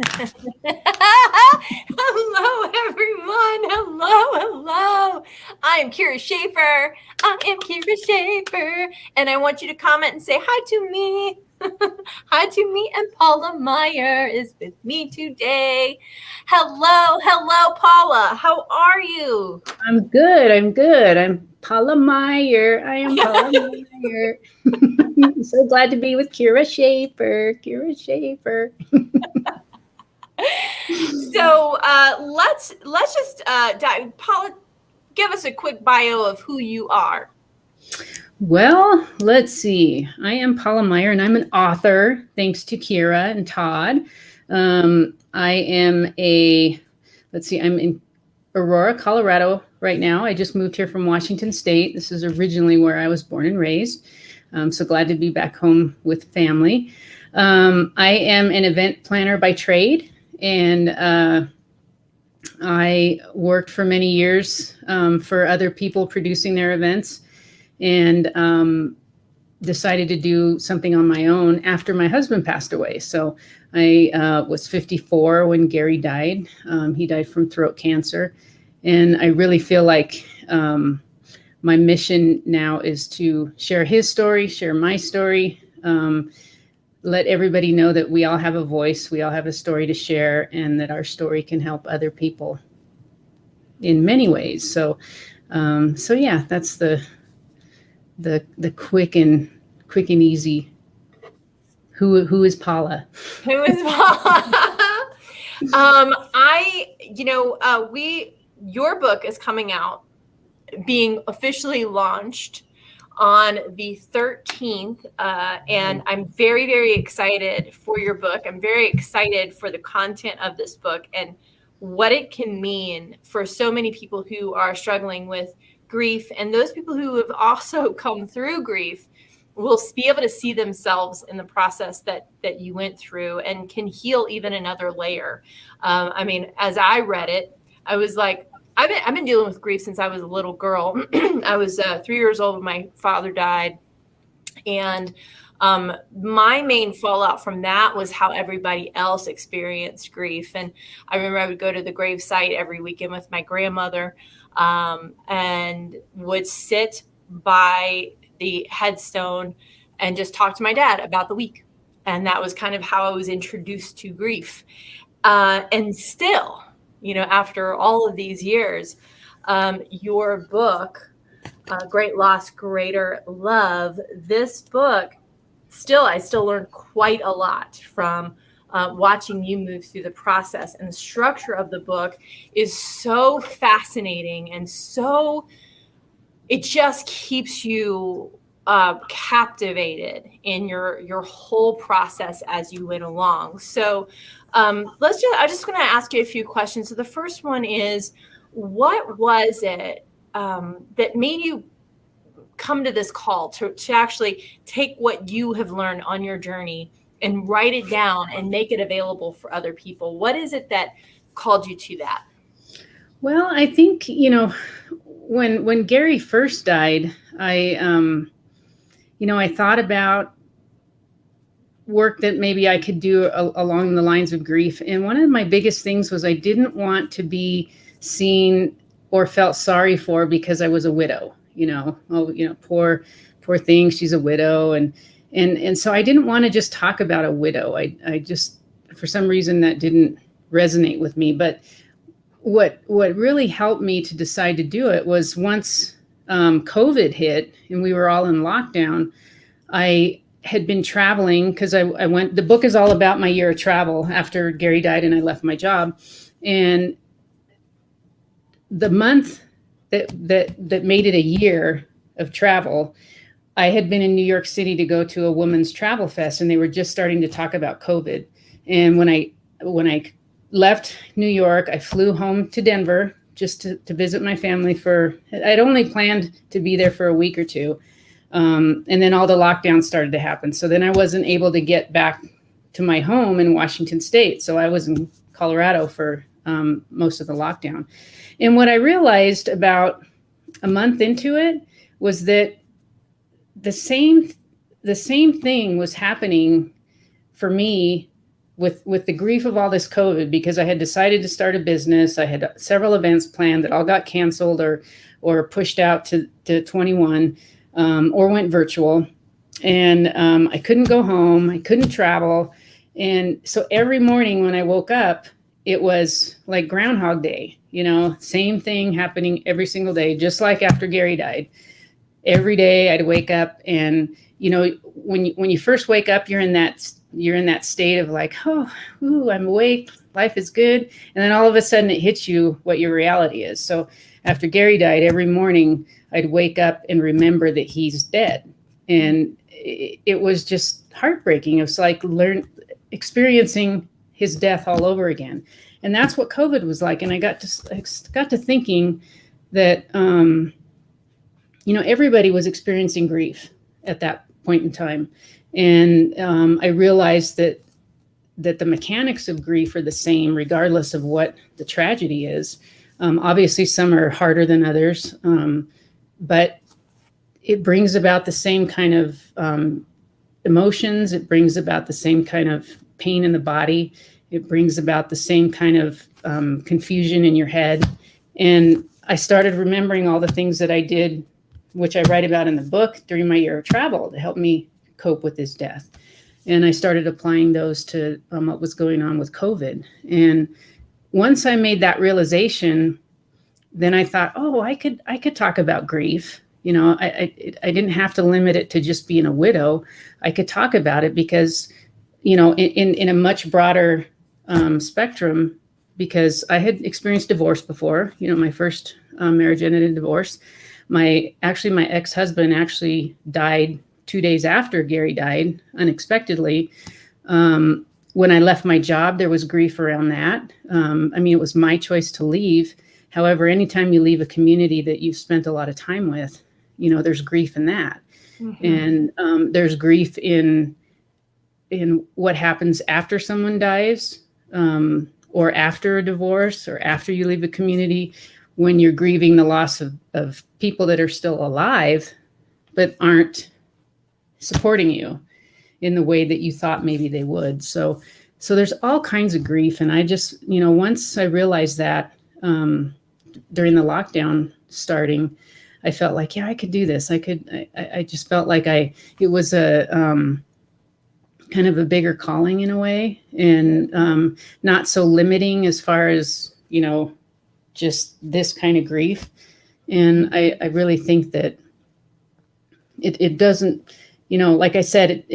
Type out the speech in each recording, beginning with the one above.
Hello, everyone. Hello. I am Kira Schaefer. And I want you to comment and say hi to me. Hi to me, and Paula Meyer is with me today. Hello, Paula. How are you? I'm good. I'm Paula Meyer. I am Paula Meyer. So glad to be with Kira Schaefer. Kira Schaefer. So let's just dive. Paula, give us a quick bio of who you are. Well, let's see. I am Paula Meyer, and I'm an author, thanks to Kira and Todd. I am I'm in Aurora, Colorado right now. I just moved here from Washington State. This is originally where I was born and raised. I'm so glad to be back home with family. I am an event planner by trade, and I worked for many years for other people producing their events, and decided to do something on my own after my husband passed away. So I was 54 when Gary died. He died from throat cancer. And I really feel like my mission now is to share his story, share my story, let everybody know that we all have a voice, we all have a story to share, and that our story can help other people in many ways. So yeah, that's the quick and easy. Who is Paula? Who is Paula? Your book is coming out, being officially launched on the 13th, and I'm very, very excited for your book. I'm very excited for the content of this book and what it can mean for so many people who are struggling with grief, and those people who have also come through grief will be able to see themselves in the process that you went through, and can heal even another layer. As I read it, I was like, I've been dealing with grief since I was a little girl. I was 3 years old when my father died, and my main fallout from that was how everybody else experienced grief. And I remember I would go to the gravesite every weekend with my grandmother, and would sit by the headstone and just talk to my dad about the week. And that was kind of how I was introduced to grief. And still, after all of these years, your book, Great Loss, Greater Love, this book, I still learned quite a lot from watching you move through the process. And the structure of the book is so fascinating, and it just keeps you captivated in your whole process as you went along. So I'm just going to ask you a few questions. So the first one is, what was it that made you come to this call to actually take what you have learned on your journey and write it down and make it available for other people? What is it that called you to that? Well, I think, when Gary first died, I thought about work that maybe I could do along the lines of grief. And one of my biggest things was I didn't want to be seen or felt sorry for because I was a widow. Poor thing, she's a widow, and so I didn't want to just talk about a widow. I just, for some reason, that didn't resonate with me. But what really helped me to decide to do it was, once COVID hit and we were all in lockdown, I had been traveling because the book is all about my year of travel after Gary died and I left my job. And the month that made it a year of travel, I had been in New York City to go to a women's travel fest, and they were just starting to talk about COVID. And when I left New York, I flew home to Denver just to visit my family. I'd only planned to be there for a week or two. And then all the lockdowns started to happen. So then I wasn't able to get back to my home in Washington State. So I was in Colorado for most of the lockdown. And what I realized about a month into it was that the same thing was happening for me with the grief of all this COVID, because I had decided to start a business. I had several events planned that all got canceled or pushed out to 21, or went virtual. And I couldn't go home. I couldn't travel. And so every morning when I woke up, it was like Groundhog Day, same thing happening every single day, just like after Gary died. Every day I'd wake up, and when you first wake up, you're in that state of like, oh, ooh, I'm awake, life is good, and then all of a sudden it hits you what your reality is. So after Gary died, every morning I'd wake up and remember that he's dead, and it was just heartbreaking. It was like experiencing his death all over again, and that's what COVID was like. And I got to thinking that everybody was experiencing grief at that point in time. And I realized that the mechanics of grief are the same, regardless of what the tragedy is. Obviously, some are harder than others, but it brings about the same kind of emotions. It brings about the same kind of pain in the body. It brings about the same kind of confusion in your head. And I started remembering all the things that I did, which I write about in the book, during my year of travel to help me cope with his death. And I started applying those to what was going on with COVID. And once I made that realization, then I thought, oh, I could talk about grief. I didn't have to limit it to just being a widow. I could talk about it because, in a much broader spectrum, because I had experienced divorce before. My first marriage ended in divorce. My ex-husband actually died 2 days after Gary died, unexpectedly. When I left my job, there was grief around that. It was my choice to leave. However, anytime you leave a community that you've spent a lot of time with, there's grief in that. Mm-hmm. And there's grief in what happens after someone dies, or after a divorce, or after you leave a community, when you're grieving the loss of people that are still alive, but aren't supporting you in the way that you thought maybe they would. So there's all kinds of grief. And I just, once I realized that during the lockdown starting, I felt like, yeah, I could do this. I just felt like it was a kind of a bigger calling in a way, and not so limiting as far as, just this kind of grief. And I really think that it doesn't, like I said,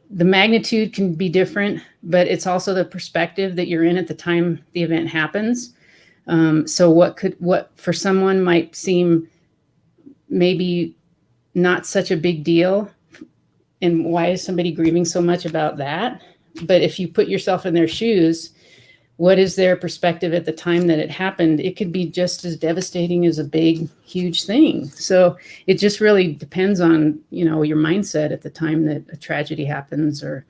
the magnitude can be different, but it's also the perspective that you're in at the time the event happens. So what for someone might seem maybe not such a big deal, and why is somebody grieving so much about that? But if you put yourself in their shoes, what is their perspective at the time that it happened? It could be just as devastating as a big, huge thing. So it just really depends on, your mindset at the time that a tragedy happens, or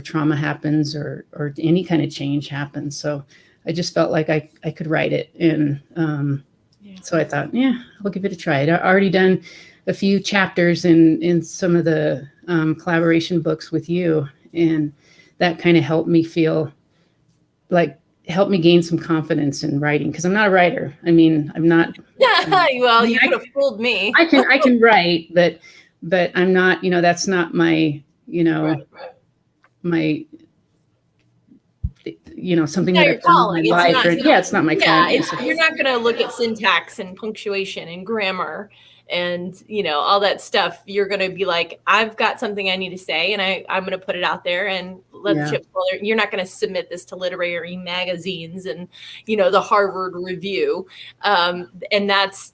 trauma happens, or any kind of change happens. So I just felt like I could write it. And so I thought, yeah, I'll give it a try. I'd already done a few chapters in some of the collaboration books with you. And that kind of helped me help me gain some confidence in writing, because I'm not a writer. I'm not. Well, you could have fooled me. I can write, but I'm not. That's not my. Right. My. Something that I've done in my life. It's not my calling. You're not going to look at syntax and punctuation and grammar and all that stuff. You're going to be like, I've got something I need to say, and I'm going to put it out there and let the chips fall there. You're not going to submit this to literary magazines and the Harvard Review, and that's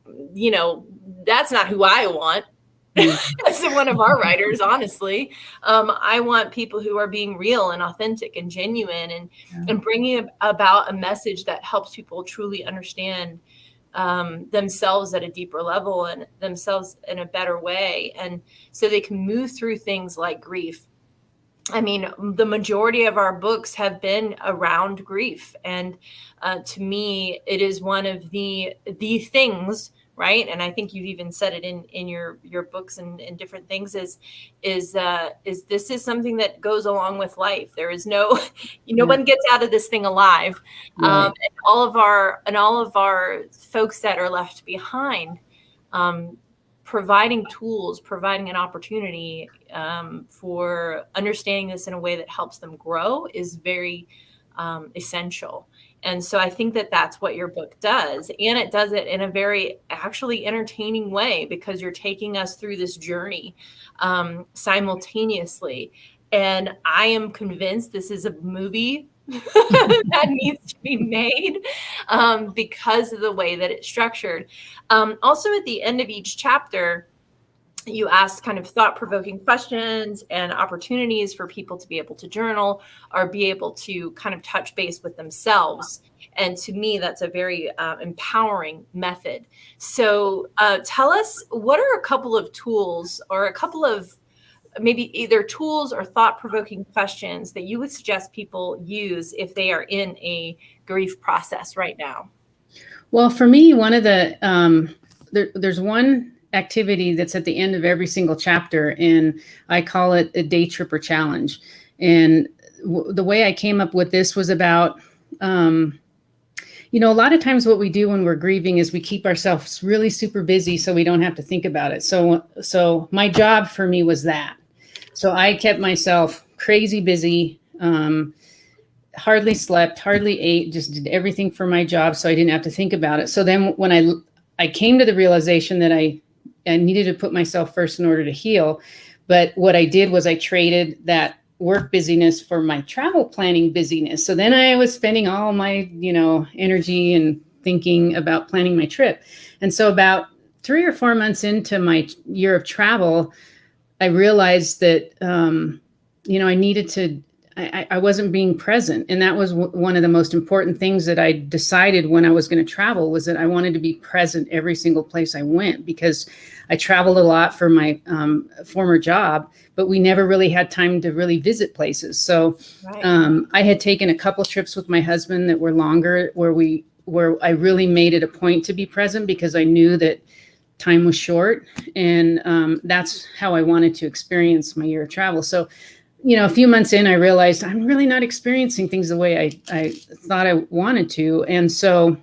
not who I want as one of our writers. Honestly, I want people who are being real and authentic and genuine, and bringing about a message that helps people truly understand themselves at a deeper level, and themselves in a better way, and so they can move through things like grief. The majority of our books have been around grief, and to me, it is one of the things right? And I think you've even said it in your books and different things, is this is something that goes along with life. There is no one gets out of this thing alive. Right. And all of our folks that are left behind, providing tools, providing an opportunity for understanding this in a way that helps them grow is very essential. And so I think that that's what your book does. And it does it in a very actually entertaining way, because you're taking us through this journey simultaneously. And I am convinced this is a movie that needs to be made because of the way that it's structured. Also, at the end of each chapter, you ask kind of thought-provoking questions and opportunities for people to be able to journal or be able to kind of touch base with themselves. And to me, that's a very empowering method. So tell us, what are a couple of tools or a couple of maybe either tools or thought-provoking questions that you would suggest people use if they are in a grief process right now? Well, for me, one of the, there's one activity that's at the end of every single chapter, and I call it a day tripper challenge. And the way I came up with this was about, a lot of times what we do when we're grieving is we keep ourselves really super busy so we don't have to think about it. So my job for me was that. So I kept myself crazy busy, hardly slept, hardly ate, just did everything for my job so I didn't have to think about it. So then when I came to the realization that I needed to put myself first in order to heal. But what I did was I traded that work busyness for my travel planning busyness. So then I was spending all my, energy and thinking about planning my trip. And so about 3 or 4 months into my year of travel, I realized that, I needed to, I wasn't being present. And that was one of the most important things that I decided when I was going to travel, was that I wanted to be present every single place I went, because I traveled a lot for my former job, but we never really had time to really visit places. So right. I had taken a couple trips with my husband that were longer, where I really made it a point to be present, because I knew that time was short. And that's how I wanted to experience my year of travel. So a few months in, I realized I'm really not experiencing things the way I thought I wanted to. And so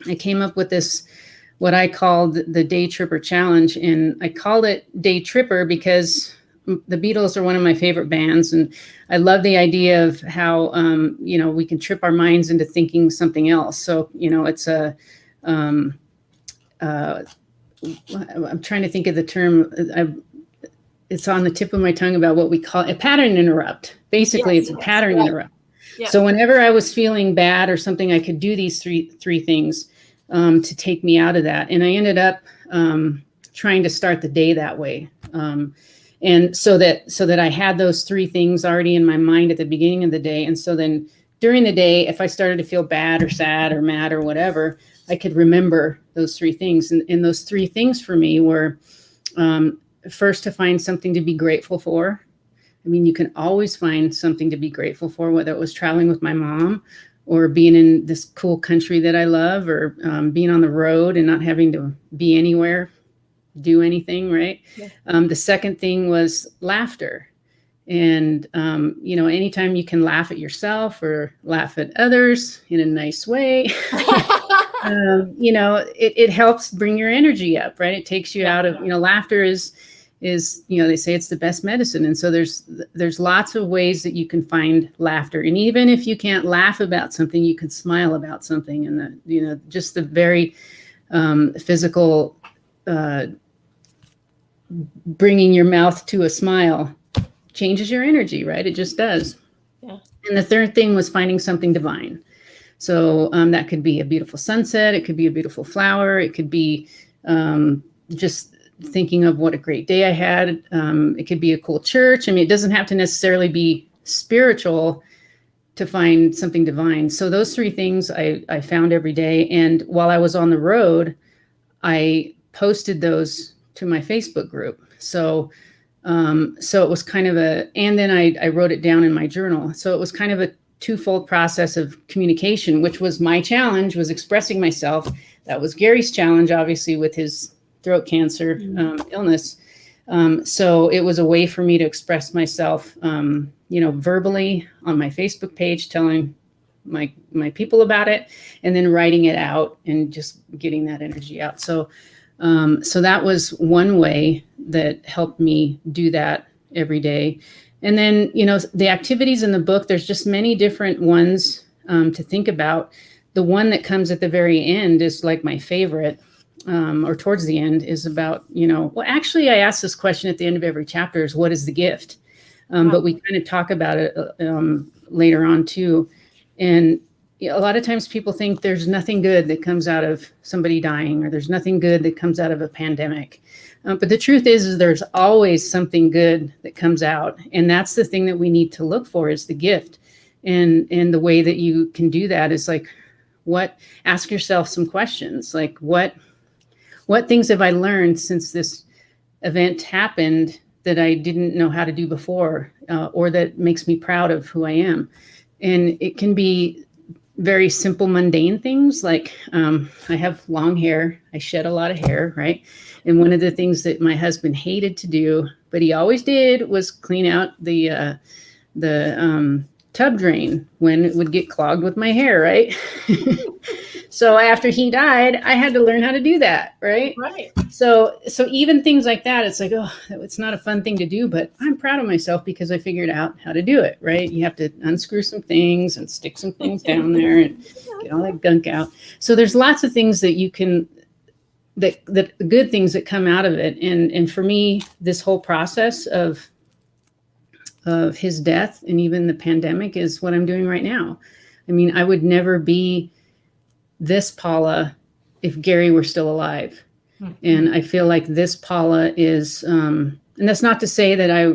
I came up with this, what I called the Day Tripper Challenge. And I called it Day Tripper because the Beatles are one of my favorite bands. And I love the idea of how, we can trip our minds into thinking something else. So, it's I'm trying to think of the term. It's on the tip of my tongue about what we call a pattern interrupt. Basically, it's a pattern interrupt. Yeah. So whenever I was feeling bad or something, I could do these three things to take me out of that. And I ended up trying to start the day that way. And so that I had those 3 things already in my mind at the beginning of the day. And so then during the day, if I started to feel bad or sad or mad or whatever, I could remember those 3 things. And those 3 things for me were, first, to find something to be grateful for. I mean, you can always find something to be grateful for, whether it was traveling with my mom or being in this cool country that I love, or being on the road and not having to be anywhere, do anything, right? Yeah. The second thing was laughter. And, anytime you can laugh at yourself or laugh at others in a nice way, it helps bring your energy up, right? It takes you out of, laughter is, they say it's the best medicine. And so there's lots of ways that you can find laughter. And even if you can't laugh about something, you can smile about something. And just the very physical bringing your mouth to a smile changes your energy, right? It just does. Yeah. And the third thing was finding something divine. So that could be a beautiful sunset. It could be a beautiful flower. It could be just thinking of what a great day I had. It could be a cool church. I mean, it doesn't have to necessarily be spiritual to find something divine. So those 3 things I found every day. And while I was on the road, I posted those to my Facebook group. So it was kind of and then I wrote it down in my journal. So it was kind of a twofold process of communication, which was my challenge, was expressing myself. That was Gary's challenge, obviously, with his throat cancer illness. So it was a way for me to express myself, verbally on my Facebook page, telling my people about it, and then writing it out and just getting that energy out. So that was one way that helped me do that every day. And then, the activities in the book, there's just many different ones to think about. The one that comes at the very end is like my favorite, or towards the end, is about, well, actually, I ask this question at the end of every chapter is, what is the gift? But we kind of talk about it later on too. And a lot of times people think there's nothing good that comes out of somebody dying, or there's nothing good that comes out of a pandemic. But the truth is there's always something good that comes out. And that's the thing that we need to look for, is the gift. And the way that you can do that is like, ask yourself some questions, like what things have I learned since this event happened that I didn't know how to do before, or that makes me proud of who I am. And it can be very simple, mundane things like I have long hair. I shed a lot of hair, right? And one of the things that my husband hated to do, but he always did, was clean out the tub drain when it would get clogged with my hair, right? So after he died, I had to learn how to do that, right? Right. So even things like that, it's like, oh, it's not a fun thing to do, but I'm proud of myself because I figured out how to do it, right? You have to unscrew some things and stick some things down there and get all that gunk out. So there's lots of things that you can, that good things that come out of it. And for me, this whole process of his death and even the pandemic is what I'm doing right now. I mean, I would never be this Paula if Gary were still alive. And I feel like this Paula is, and that's not to say that I,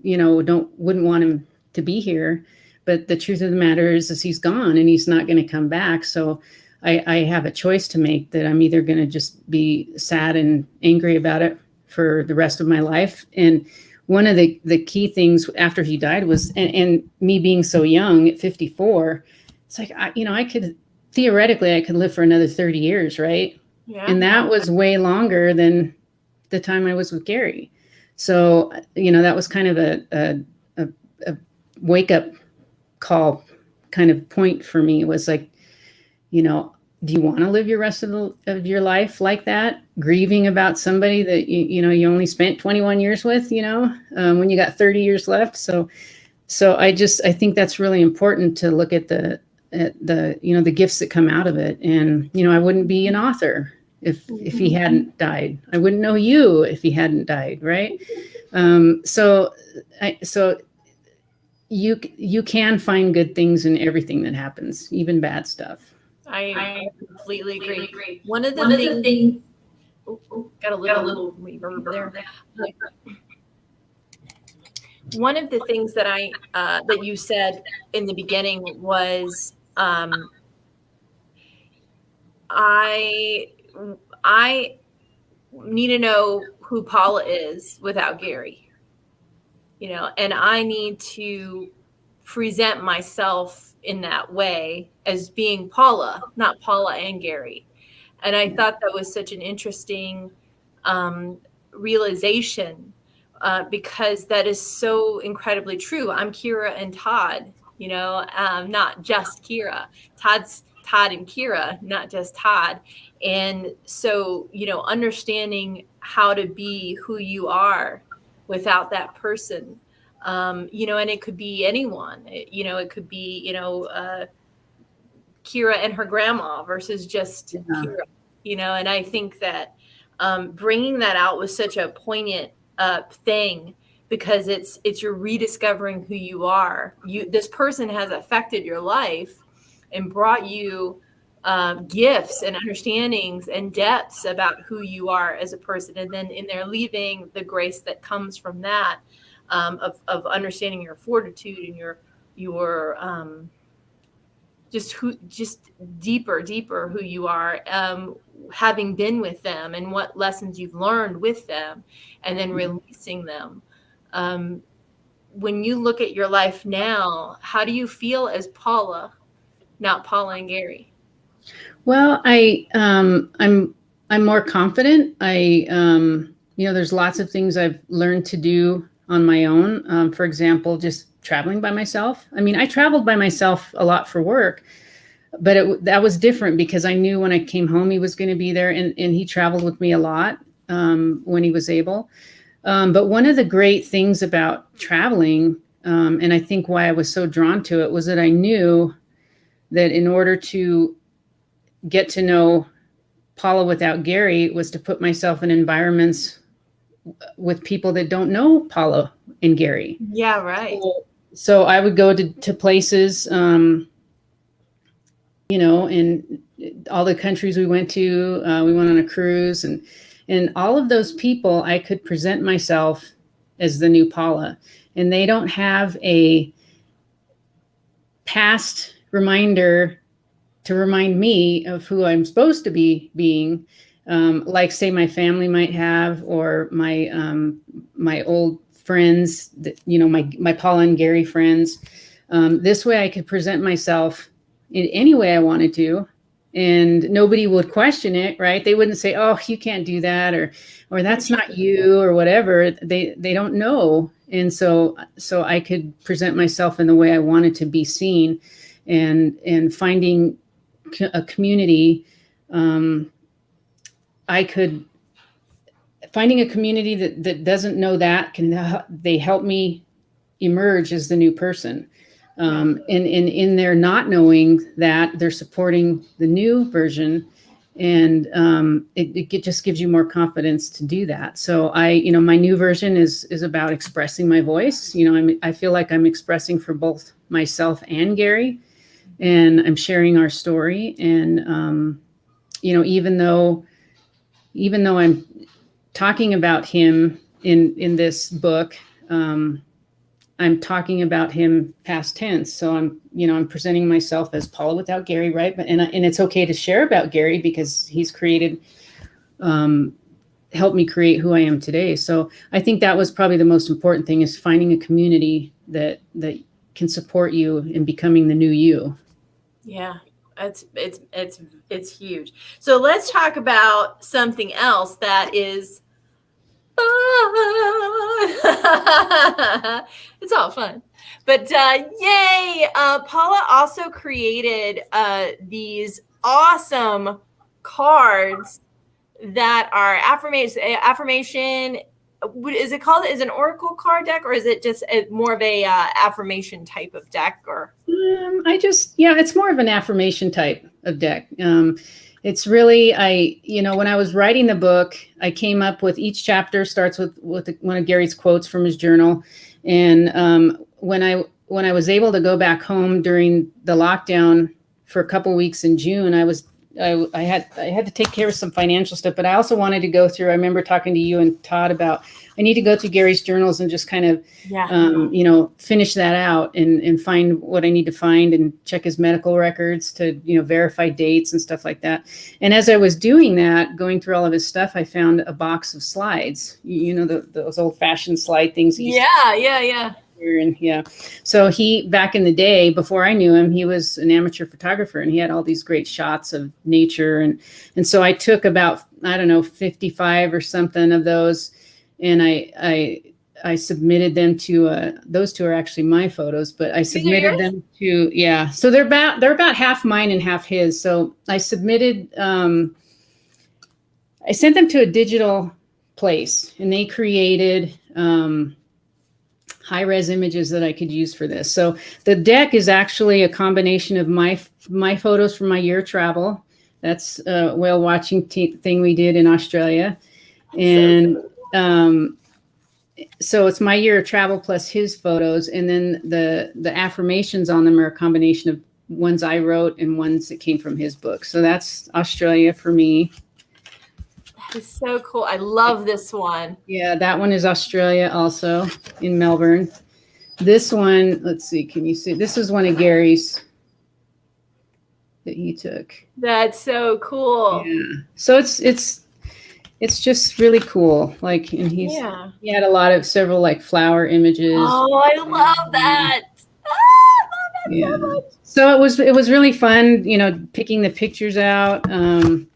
wouldn't want him to be here, but the truth of the matter is he's gone and he's not going to come back. So I have a choice to make, that I'm either going to just be sad and angry about it for the rest of my life. And one of the key things after he died was, and me being so young at 54, it's like, I could, theoretically, I could live for another 30 years, right? Yeah. And that was way longer than the time I was with Gary. So, that was kind of a wake up call kind of point for me. It was like, do you want to live your rest of your life like that? Grieving about somebody that, you only spent 21 years with, when you got 30 years left. So I think that's really important to look at the gifts that come out of it. And, I wouldn't be an author if he hadn't died. I wouldn't know you if he hadn't died. Right. So you can find good things in everything that happens, even bad stuff. I completely agree. One of the things, got a little reverb there. One of the things that that you said in the beginning was, I need to know who Paula is without Gary, and I need to present myself in that way as being Paula, not Paula and Gary. And I thought that was such an interesting realization, because that is so incredibly true. I'm Kira and Todd, not just Kira. Todd's Todd and Kira, not just Todd. And so, understanding how to be who you are without that person, and it could be anyone, it could be, Kira and her grandma versus just Kira, and I think that bringing that out was such a poignant thing, because it's you're rediscovering who you are. This person has affected your life and brought you gifts and understandings and depths about who you are as a person. And then in their leaving, the grace that comes from that, of understanding your fortitude and your just deeper who you are, having been with them and what lessons you've learned with them, and then releasing them. when you look at your life now, how do you feel as Paula, not Paula and Gary? Well, I'm more confident. There's lots of things I've learned to do on my own. For example, just traveling by myself. I mean, I traveled by myself a lot for work, but that was different because I knew when I came home, he was going to be there, and he traveled with me a lot when he was able. But one of the great things about traveling, and I think why I was so drawn to it, was that I knew that in order to get to know Paula without Gary was to put myself in environments with people that don't know Paula and Gary. Yeah, right. So I would go to places, in all the countries we went to. We went on a cruise, and all of those people, I could present myself as the new Paula, and they don't have a past reminder to remind me of who I'm supposed to be being, like say my family might have, or my old friends, my Paula and Gary friends. This way I could present myself in any way I wanted to, and nobody would question it, right? They wouldn't say, "Oh, you can't do that," or "That's not you," or whatever. They don't know, and so I could present myself in the way I wanted to be seen, and finding a community. Finding a community that doesn't know that, they help me emerge as the new person. And in their not knowing that, they're supporting the new version, and it just gives you more confidence to do that. So my new version is about expressing my voice. I feel like I'm expressing for both myself and Gary, and I'm sharing our story. And even though I'm talking about him in this book, I'm talking about him past tense. So I'm presenting myself as Paula without Gary, right? But and it's okay to share about Gary because he's created, helped me create who I am today. So I think that was probably the most important thing, is finding a community that can support you in becoming the new you. Yeah. It's huge. So let's talk about something else that is it's all fun, but yay! Paula also created these awesome cards that are affirmation. Is it called? Is it an oracle card deck, or is it just more of a affirmation type of deck? Or it's more of an affirmation type of deck. It's really, when I was writing the book, I came up with, each chapter starts with one of Gary's quotes from his journal. And when I was able to go back home during the lockdown for a couple of weeks in June, I had to take care of some financial stuff, but I also wanted to go through, I remember talking to you and Todd about, I need to go through Gary's journals and just kind of, finish that out and find what I need to find, and check his medical records to, verify dates and stuff like that. And as I was doing that, going through all of his stuff, I found a box of slides, those old fashioned slide things. Yeah. And so he, back in the day, before I knew him, he was an amateur photographer, and he had all these great shots of nature. And so I took about, 55 or something of those, and I submitted them to, those two are actually my photos, but I submitted them to, so they're about half mine and half his. So I submitted, I sent them to a digital place, and they created, high-res images that I could use for this. So the deck is actually a combination of my photos from my year of travel. That's a whale watching thing we did in Australia. And so it's my year of travel plus his photos. And then the affirmations on them are a combination of ones I wrote and ones that came from his book. So that's Australia for me. That is so cool. I love this one. Yeah, that one is Australia also, in Melbourne. This one, let's see, can you see? This is one of Gary's that he took. That's so cool. Yeah. So it's it's just really cool. Like, and Yeah. he had several like flower images. Oh, I love that. Ah, I love that Yeah. so much. So it was really fun, picking the pictures out, and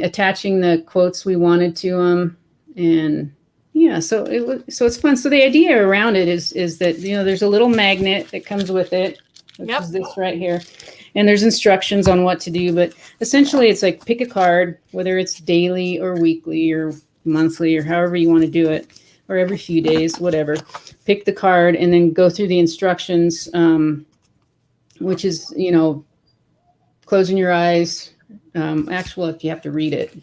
attaching the quotes we wanted to them, and yeah, so it's fun. So the idea around it is that there's a little magnet that comes with it, which Yep. is this right here, and there's instructions on what to do. But essentially, it's like pick a card, whether it's daily or weekly or monthly or however you want to do it, or every few days, whatever. Pick the card and then go through the instructions, which is closing your eyes. Actually, if you have to read it,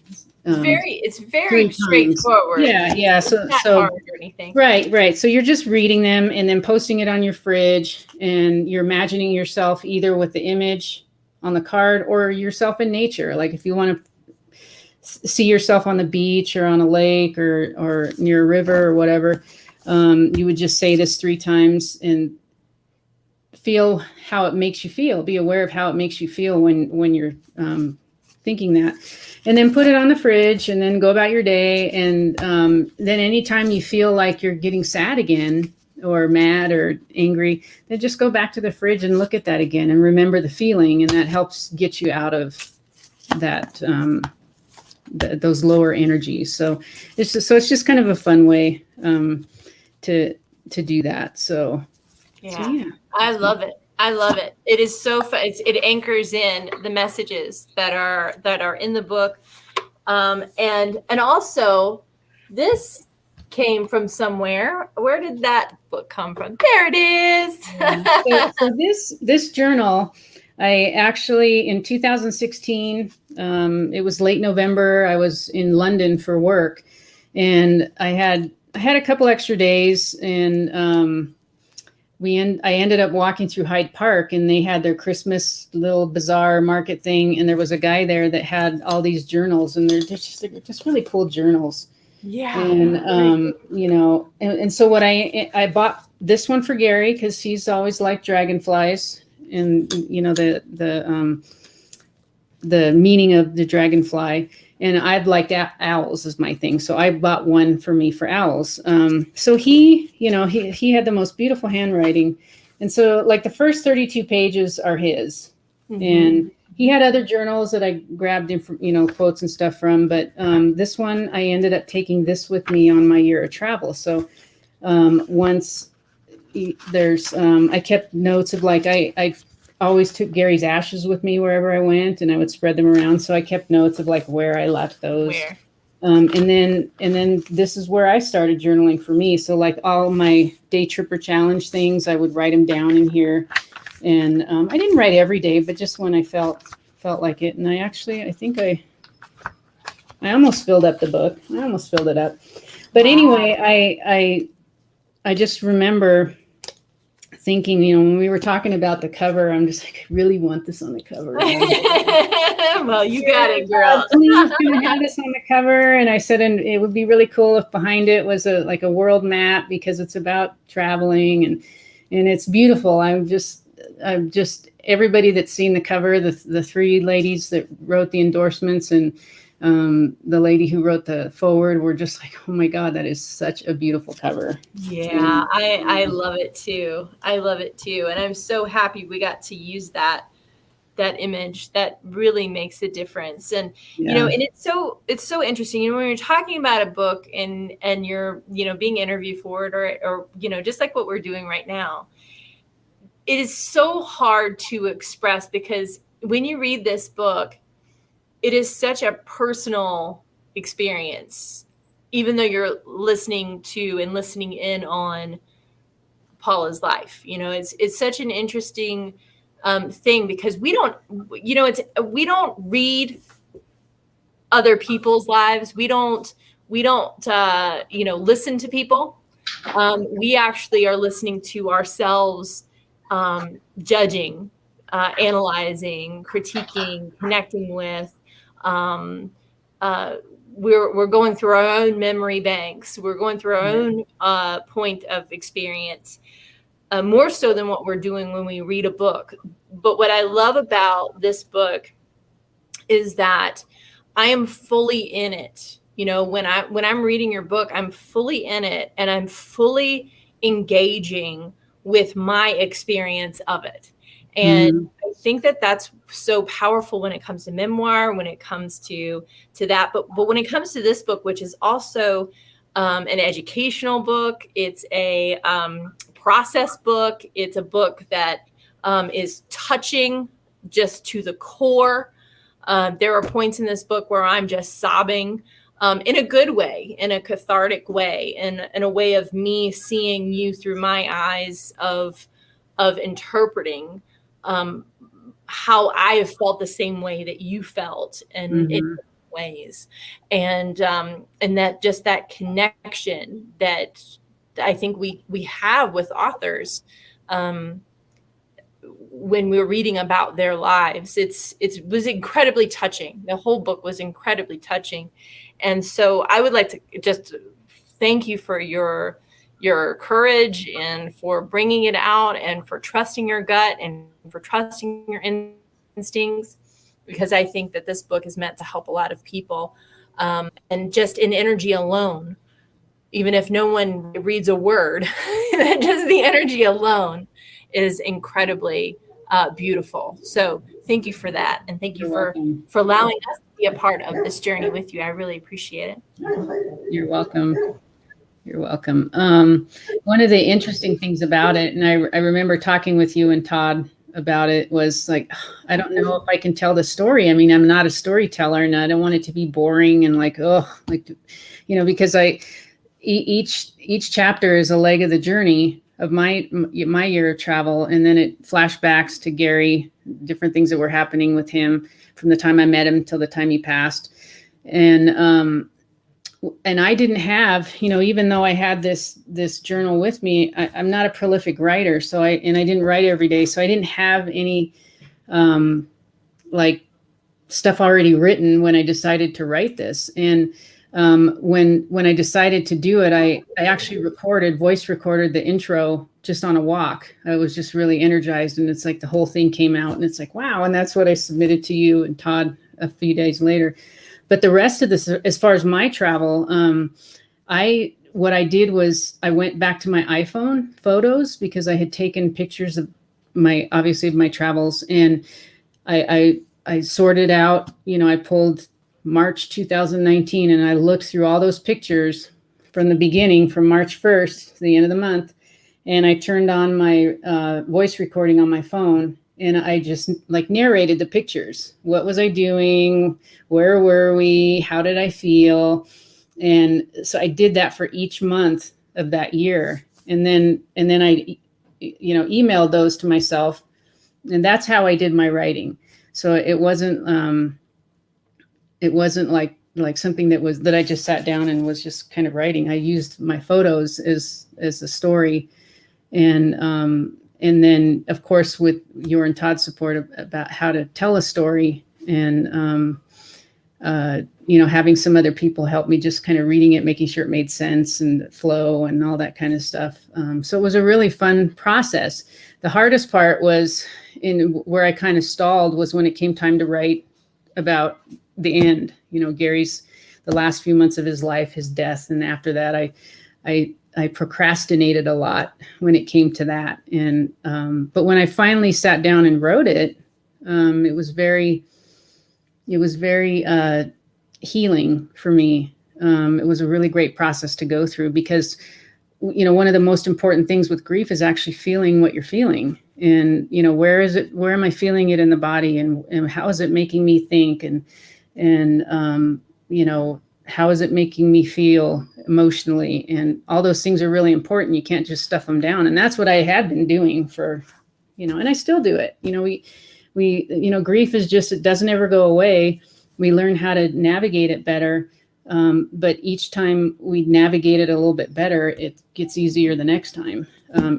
it's very straightforward. Yeah. It's not hard or anything. Right. So you're just reading them and then posting it on your fridge, and you're imagining yourself either with the image on the card or yourself in nature. Like if you want to see yourself on the beach or on a lake or near a river or whatever, you would just say this 3 times and feel how it makes you feel. Be aware of how it makes you feel when you're thinking that, and then put it on the fridge and then go about your day. And then anytime you feel like you're getting sad again or mad or angry, then just go back to the fridge and look at that again and remember the feeling. And that helps get you out of that, those lower energies. So it's just kind of a fun way to do that. So yeah. I love it. I love it. It is so fun. It anchors in the messages that are in the book, and also this came from somewhere. Where did that book come from? There it is. So this journal, I actually in 2016. It was late November. I was in London for work, and I had a couple extra days, and I ended up walking through Hyde Park, and they had their Christmas little bazaar market thing. And there was a guy there that had all these journals, and they're just really cool journals. Yeah. And, and so what I bought this one for Gary, because he's always liked dragonflies and, the meaning of the dragonfly. And I'd liked owls is my thing. So I bought one for me for owls. So he had the most beautiful handwriting. And so like the first 32 pages are his. Mm-hmm. And he had other journals that I grabbed in from, quotes and stuff from. But this one, I ended up taking this with me on my year of travel. So once I kept notes of like, I always took Gary's ashes with me wherever I went, and I would spread them around. So I kept notes of like where I left those. And then this is where I started journaling for me. So like all my day tripper challenge things, I would write them down in here. And I didn't write every day, but just when I felt like it. And I think I almost filled up the book. I almost filled it up. But anyway, I just remember thinking, when we were talking about the cover, I'm just like, I really want this on the cover. Well, you got it, girl. Please, can I have this on the cover? And I said, and it would be really cool if behind it was a world map, because it's about traveling and it's beautiful. I'm just everybody that's seen the cover, the 3 ladies that wrote the endorsements and the lady who wrote the forward were just like, oh my God, that is such a beautiful cover. Yeah, I love it too. I love it too. And I'm so happy we got to use that image. That really makes a difference. And, and it's so interesting. When you're talking about a book and you're, being interviewed for it or, just like what we're doing right now, it is so hard to express, because when you read this book, it is such a personal experience, even though you're listening to and listening in on Paula's life. It's such an interesting thing, because we don't read other people's lives. We don't listen to people. We actually are listening to ourselves, judging, analyzing, critiquing, connecting with. We're going through our own memory banks. We're going through our own point of experience, more so than what we're doing when we read a book. But what I love about this book is that I am fully in it. You know, when I'm reading your book, I'm fully in it, and I'm fully engaging with my experience of it. And Mhm. I think that that's so powerful when it comes to memoir, when it comes to that. But when it comes to this book, which is also an educational book, it's a process book. It's a book that is touching just to the core. There are points in this book where I'm just sobbing, in a good way, in a cathartic way, in a way of me seeing you through my eyes of interpreting how I have felt the same way that you felt, and in Mhm. different ways, and that just that connection that I think we have with authors. When we were reading about their lives, it was incredibly touching. The whole book was incredibly touching. And so I would like to just thank you for your courage, and for bringing it out, and for trusting your gut, and for trusting your instincts, because I think that this book is meant to help a lot of people. And just in energy alone, even if no one reads a word, just the energy alone is incredibly beautiful. So thank you for that. And thank you You're welcome. for allowing us to be a part of this journey with you. I really appreciate it. You're welcome. You're welcome. One of the interesting things about it, and I remember talking with you and Todd about it, was like, I don't know if I can tell the story. I mean, I'm not a storyteller, and I don't want it to be boring and like, oh, like, you know, because each chapter is a leg of the journey of my year of travel, and then it flashbacks to Gary, different things that were happening with him from the time I met him till the time he passed, and I didn't have, you know, even though I had this journal with me, I'm not a prolific writer, so I didn't write every day, so I didn't have any like stuff already written when I decided to write this. And when I decided to do it, I actually voice recorded the intro just on a walk. I was just really energized, and it's like the whole thing came out, and it's like, wow. And that's what I submitted to you and Todd a few days later. But the rest of this, as far as my travel, what I did was I went back to my iPhone photos, because I had taken pictures of my travels, and I sorted out, you know, I pulled March 2019, and I looked through all those pictures from the beginning, from March 1st to the end of the month. And I turned on my voice recording on my phone, and I just like narrated the pictures. What was I doing? Where were we? How did I feel? And so I did that for each month of that year. And then I, you know, emailed those to myself, and that's how I did my writing. So it wasn't like something that I just sat down and was just kind of writing. I used my photos as a story, and then of course with your and Todd's support about how to tell a story, and you know, having some other people help me, just kind of reading it, making sure it made sense and flow and all that kind of stuff. So it was a really fun process. The hardest part was where I kind of stalled was when it came time to write about the end, you know, Gary's, the last few months of his life, his death. And after that, I procrastinated a lot when it came to that. And, but when I finally sat down and wrote it, it was very healing for me. It was a really great process to go through, because, you know, one of the most important things with grief is actually feeling what you're feeling. And, you know, where am I feeling it in the body, and how is it making me think? And you know, how is it making me feel emotionally? And all those things are really important. You can't just stuff them down. And that's what I had been doing for, you know, and I still do it. You know, we, you know, grief is just, it doesn't ever go away. We learn how to navigate it better. But each time we navigate it a little bit better, it gets easier the next time.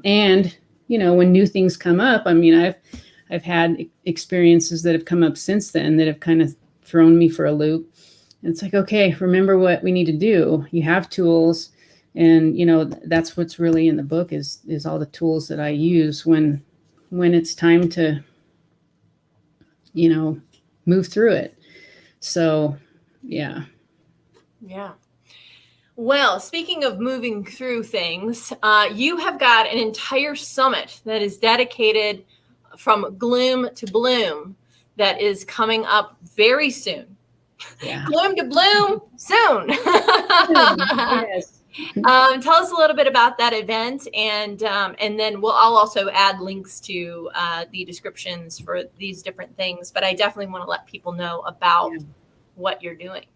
And, you know, when new things come up, I mean, I've had experiences that have come up since then that have kind of thrown me for a loop. And it's like, okay, remember what we need to do. You have tools. And, you know, that's what's really in the book is all the tools that I use when it's time to, you know, move through it. So Yeah. Yeah. Well, speaking of moving through things, you have got an entire summit that is dedicated from gloom to bloom that is coming up very soon. Yeah. Gloom to bloom soon. Yes. Tell us a little bit about that event, and then I'll also add links to the descriptions for these different things. But I definitely want to let people know about what you're doing.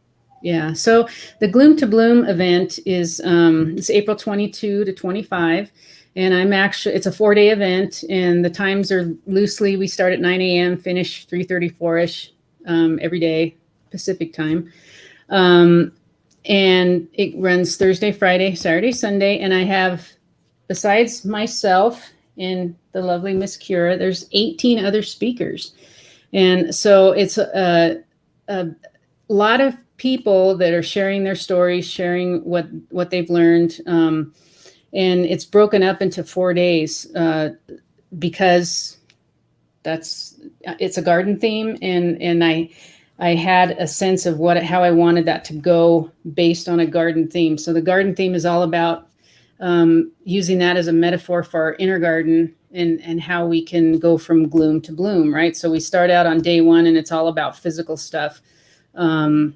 Yeah. So the Gloom to Bloom event is it's April 22 to 25. And it's a 4-day event, and the times are loosely, we start at 9 a.m., finish 3:34-ish every day, Pacific time. And it runs Thursday, Friday, Saturday, Sunday. And I have, besides myself and the lovely Miss Kira, there's 18 other speakers. And so it's a lot of people that are sharing their stories, sharing what they've learned. And it's broken up into 4 days because it's a garden theme. And I had a sense of how I wanted that to go based on a garden theme. So the garden theme is all about using that as a metaphor for our inner garden and how we can go from gloom to bloom, right? So we start out on day 1 and it's all about physical stuff. Not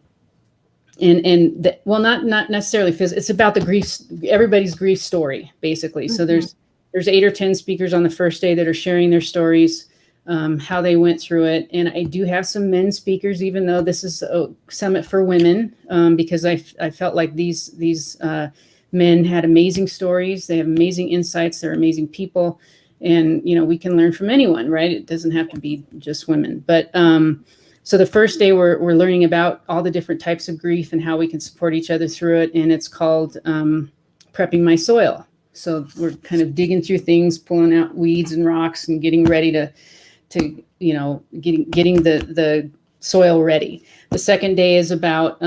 necessarily physical. It's about the grief, everybody's grief story, basically. Mm-hmm. So there's 8 or 10 speakers on the first day that are sharing their stories, how they went through it. And I do have some men speakers, even though this is a summit for women, because I felt like these men had amazing stories. They have amazing insights. They're amazing people. And, we can learn from anyone, right? It doesn't have to be just women. But so the first day we're learning about all the different types of grief and how we can support each other through it. And it's called Prepping My Soil. So we're kind of digging through things, pulling out weeds and rocks and getting ready to getting the soil ready. The second day is about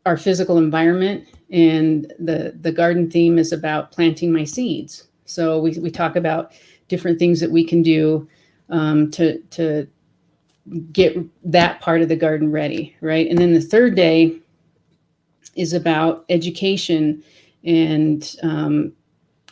our physical environment, and the garden theme is about planting my seeds. So we talk about different things that we can do to get that part of the garden ready, right? And then the third day is about education and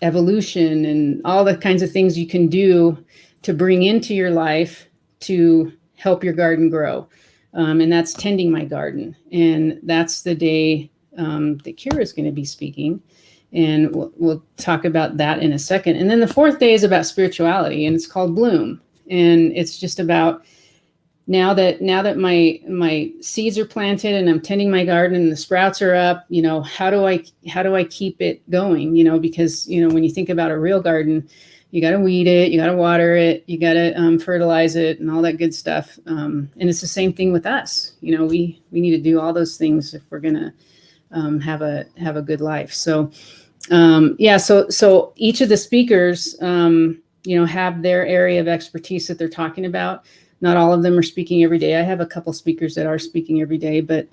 evolution and all the kinds of things you can do to bring into your life to help your garden grow. And that's tending my garden. And that's the day that Kira is going to be speaking. And we'll talk about that in a second. And then the fourth day is about spirituality, and it's called Bloom. And it's just about now that my seeds are planted and I'm tending my garden and the sprouts are up, how do I keep it going? Because, when you think about a real garden, you got to weed it, you got to water it, you got to fertilize it and all that good stuff. And it's the same thing with us. We need to do all those things if we're going to have a good life. So, so each of the speakers, have their area of expertise that they're talking about. Not all of them are speaking every day. I have a couple speakers that are speaking every day, but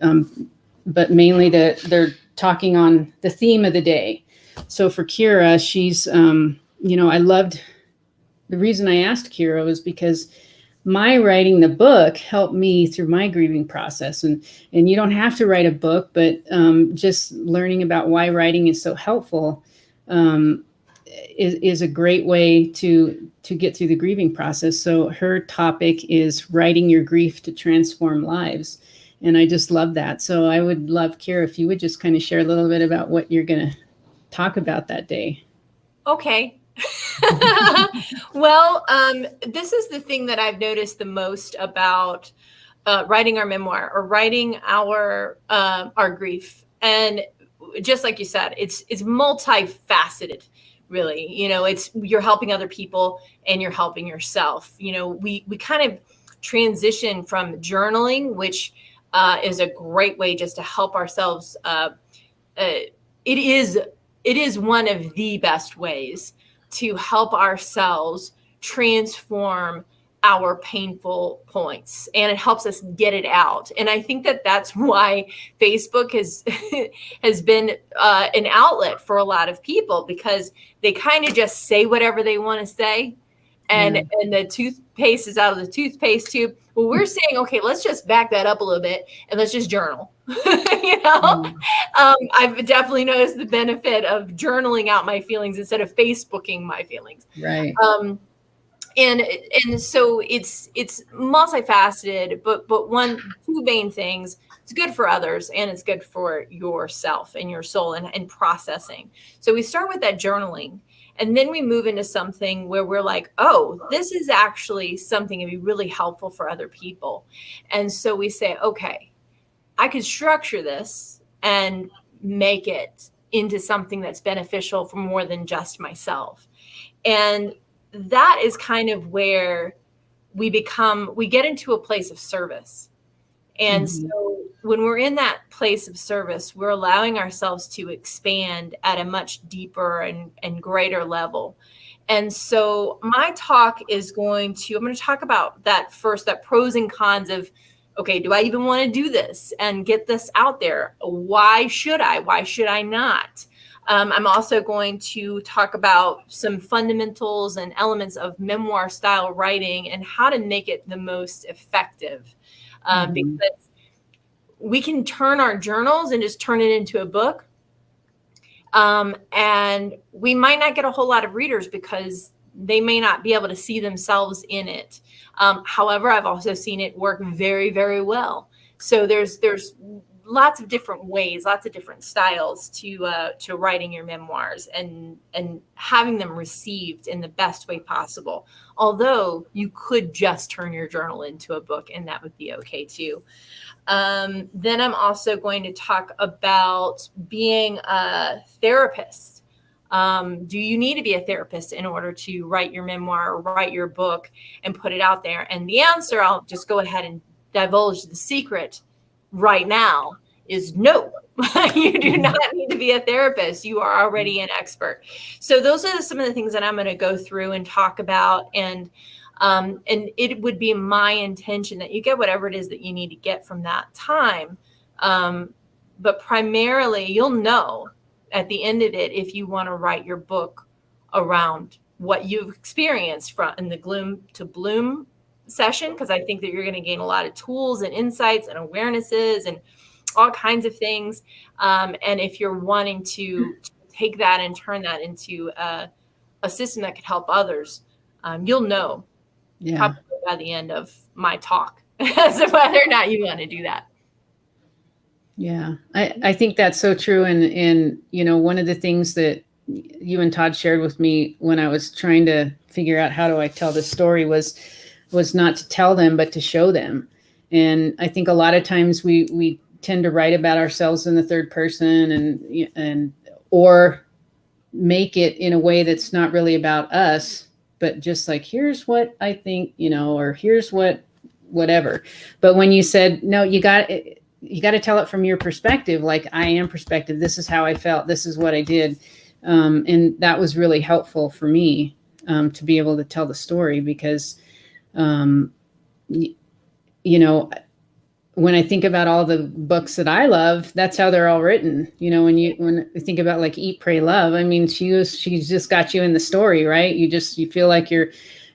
mainly they're talking on the theme of the day. So for Kira, she's, I loved, the reason I asked Kira was because my writing the book helped me through my grieving process. And you don't have to write a book, but just learning about why writing is so helpful is a great way to get through the grieving process. So her topic is writing your grief to transform lives. And I just love that. So I would love, Kira, if you would just kind of share a little bit about what you're going to talk about that day. Okay. Well, this is the thing that I've noticed the most about writing our memoir or writing our grief. And just like you said, it's multifaceted, really. You're helping other people and you're helping yourself. We kind of transition from journaling, which is a great way just to help ourselves. It is one of the best ways to help ourselves transform our painful points, and it helps us get it out. And I think that that's why Facebook has been an outlet for a lot of people, because they kind of just say whatever they want to say, and the toothpaste is out of the toothpaste tube. Well, we're saying, okay, let's just back that up a little bit and let's just journal. I've definitely noticed the benefit of journaling out my feelings instead of Facebooking my feelings. Right. And so it's multifaceted, but two main things. It's good for others and it's good for yourself and your soul and processing. So we start with that journaling, and then we move into something where we're like, oh, this is actually something that would be really helpful for other people. And so we say, okay, I could structure this and make it into something that's beneficial for more than just myself. And that is kind of where we get into a place of service. And so when we're in that place of service, we're allowing ourselves to expand at a much deeper and greater level. And so my talk I'm going to talk about that pros and cons of, okay, do I even want to do this and get this out there? Why should I? Why should I not? I'm also going to talk about some fundamentals and elements of memoir style writing and how to make it the most effective. Because we can turn our journals and just turn it into a book. And we might not get a whole lot of readers because they may not be able to see themselves in it. However, I've also seen it work very, very well. So there's lots of different ways, lots of different styles to writing your memoirs and having them received in the best way possible. Although you could just turn your journal into a book, and that would be okay too. Then I'm also going to talk about being a therapist. Do you need to be a therapist in order to write your memoir or write your book and put it out there? And the answer, I'll just go ahead and divulge the secret right now, is no. You do not need to be a therapist. You are already an expert. So those are some of the things that I'm going to go through and talk about. And it would be my intention that you get whatever it is that you need to get from that time. But primarily, you'll know at the end of it if you want to write your book around what you've experienced in the gloom to bloom session, because I think that you're going to gain a lot of tools and insights and awarenesses and all kinds of things. And if you're wanting to take that and turn that into a system that could help others, you'll know probably by the end of my talk as to whether or not you want to do that. Yeah, I think that's so true. And one of the things that you and Todd shared with me when I was trying to figure out how do I tell this story was not to tell them, but to show them. And I think a lot of times we tend to write about ourselves in the third person and or make it in a way that's not really about us, but just like, here's what I think, or here's whatever. But when you said, no, you got to tell it from your perspective. Like, I am perspective. This is how I felt. This is what I did. And that was really helpful for me to be able to tell the story because, when I think about all the books that I love, that's how they're all written. When I think about like Eat, Pray, Love, I mean, she's just got you in the story, right? You feel like you're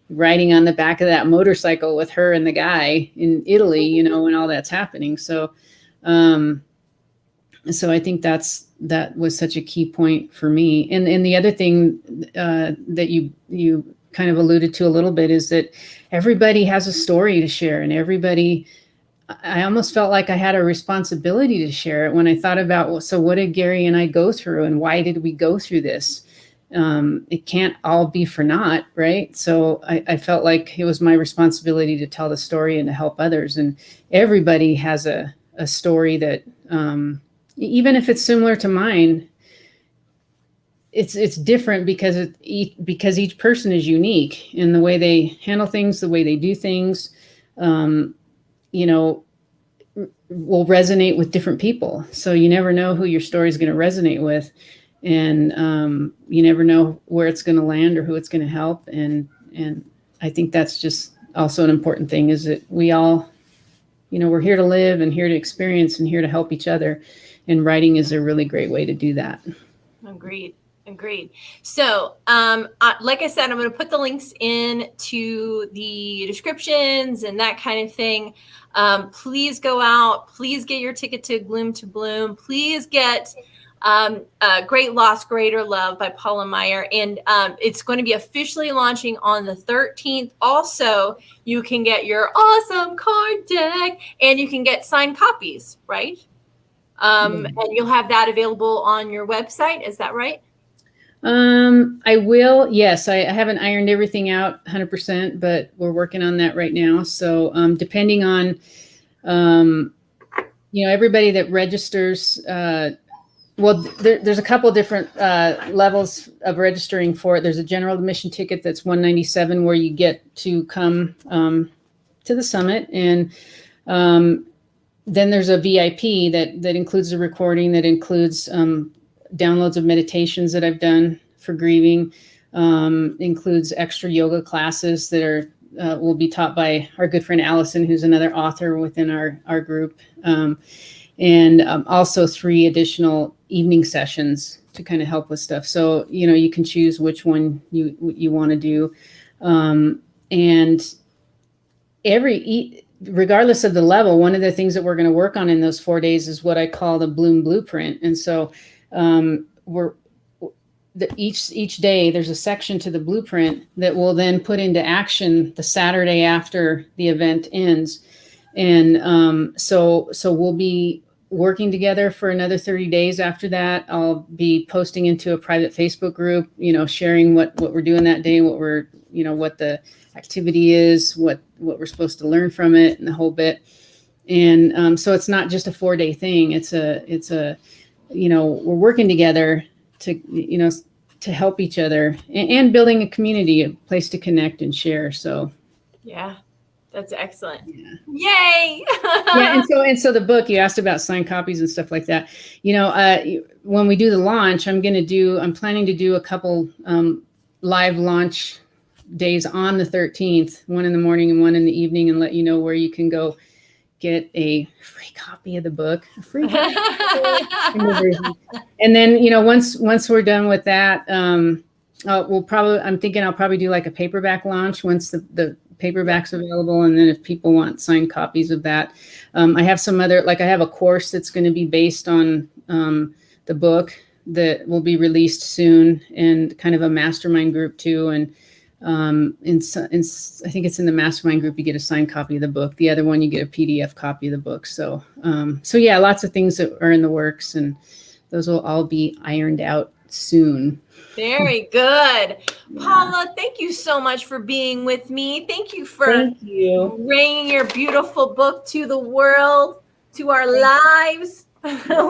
riding on the back of that motorcycle with her and the guy in Italy, when all that's happening. So I think that was such a key point for me. And the other thing that you kind of alluded to a little bit is that everybody has a story to share, and I almost felt like I had a responsibility to share it when I thought about, so what did Gary and I go through, and why did we go through this? It can't all be for naught, right? So I felt like it was my responsibility to tell the story and to help others. And everybody has a story that, even if it's similar to mine, it's different because each person is unique in the way they handle things, the way they do things, will resonate with different people. So you never know who your story is going to resonate with. And you never know where it's going to land or who it's going to help. And I think that's just also an important thing, is that we all, we're here to live and here to experience and here to help each other. And writing is a really great way to do that. Agreed. Agreed. So, like I said, I'm going to put the links in to the descriptions and that kind of thing. Please go out. Please get your ticket to Gloom to Bloom. Please get Great Loss, Greater Love by Paula Meyer. And it's going to be officially launching on the 13th. Also, you can get your awesome card deck and you can get signed copies, right? And you'll have that available on your website. Is that right? I will. Yes, I haven't ironed everything out 100%, but we're working on that right now. So, depending on, everybody that registers, there's a couple different levels of registering for it. There's a general admission ticket that's $197, where you get to come to the summit, and then there's a VIP that includes a recording, that includes downloads of meditations that I've done for grieving, includes extra yoga classes that are will be taught by our good friend Allison, who's another author within our group, and also 3 additional evening sessions to kind of help with stuff. So you can choose which one you want to do, and regardless of the level, one of the things that we're going to work on in those 4 days is what I call the Bloom Blueprint. And so each day there's a section to the blueprint that we'll then put into action the Saturday after the event ends. And so we'll be working together for another 30 days after that. I'll be posting into a private Facebook group, sharing what we're doing that day, what the activity is, what we're supposed to learn from it, and the whole bit. And so it's not just a 4-day thing. It's a we're working together to help each other, and building a community, a place to connect and share. So yeah, that's excellent. Yeah. Yay. Yeah. And so the book, you asked about signed copies and stuff like that. When we do the launch, I'm planning to do a couple live launch days on the 13th, one in the morning and one in the evening, and let you know where you can go get a free copy of the book, a and then, once we're done with that, I'm thinking I'll probably do like a paperback launch once the paperback's available. And then if people want signed copies of that, I have some other, I have a course that's going to be based on the book that will be released soon, and kind of a mastermind group too. And I think it's in the mastermind group, you get a signed copy of the book. The other one, you get a PDF copy of the book. So yeah, lots of things that are in the works, and those will all be ironed out soon. Very good. Yeah. Paula, thank you so much for being with me. Thank you for bringing your beautiful book to the world, to our lives.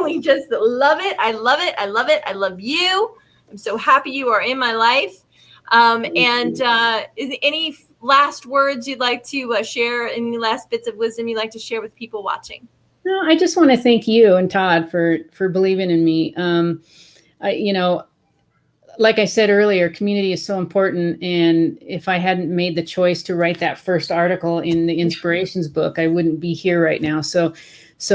We just love it. I love it. I love it. I love you. I'm so happy you are in my life. Is there any last words you'd like to share? Any last bits of wisdom you'd like to share with people watching? No, I just want to thank you and Todd for believing in me. Like I said earlier, community is so important. And if I hadn't made the choice to write that first article in the Inspirations book, I wouldn't be here right now. So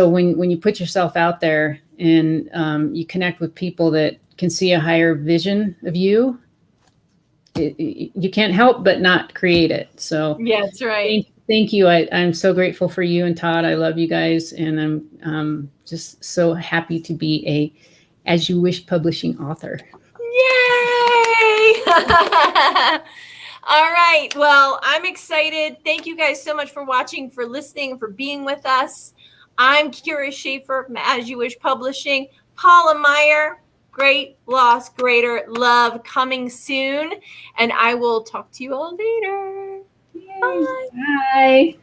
when you put yourself out there and you connect with people that can see a higher vision of you, you can't help but not create it. So yeah, that's right. Thank you. I'm so grateful for you and Todd. I love you guys, and I'm just so happy to be a As You Wish publishing author. Yay! All right. Well, I'm excited. Thank you guys so much for watching, for listening, for being with us. I'm Kira Schaefer from As You Wish Publishing. Paula Meyer, Great Loss, Greater Love, coming soon. And I will talk to you all later. Yay. Bye.